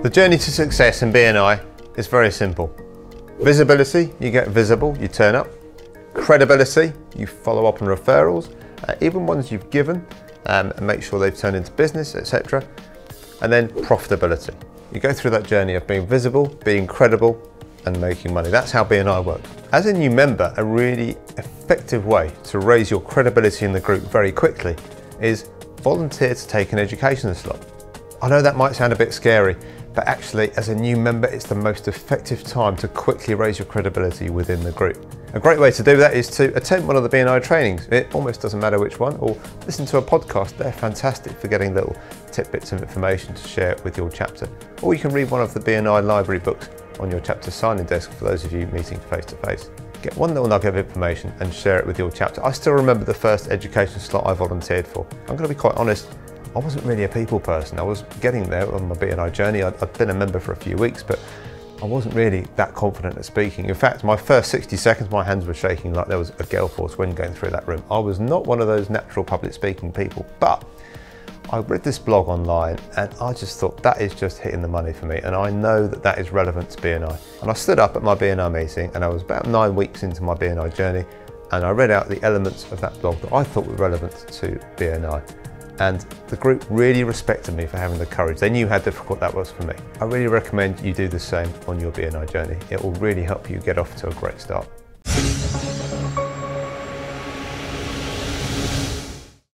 The journey to success in BNI is very simple. Visibility, you get visible, you turn up. Credibility, you follow up on referrals, even ones you've given, and make sure they've turned into business, etc. And then profitability. You go through that journey of being visible, being credible, and making money. That's how BNI works. As a new member, a really effective way to raise your credibility in the group very quickly is volunteer to take an education slot. I know that might sound a bit scary, but actually as a new member, it's the most effective time to quickly raise your credibility within the group. A great way to do that is to attend one of the BNI trainings. It almost doesn't matter which one, or listen to a podcast. They're fantastic for getting little tidbits of information to share with your chapter. Or you can read one of the BNI library books on your chapter signing desk for those of you meeting face to face. Get one little nugget of information and share it with your chapter. I still remember the first education slot I volunteered for. I'm going to be quite honest, I wasn't really a people person. I was getting there on my BNI journey. I'd been a member for a few weeks, but I wasn't really that confident at speaking. In fact, my first 60 seconds, my hands were shaking like there was a gale force wind going through that room. I was not one of those natural public speaking people, but I read this blog online and I just thought that is just hitting the money for me, and I know that that is relevant to BNI. And I stood up at my BNI meeting, and I was about 9 weeks into my BNI journey, and I read out the elements of that blog that I thought were relevant to BNI. And the group really respected me for having the courage. They knew how difficult that was for me. I really recommend you do the same on your BNI journey. It will really help you get off to a great start.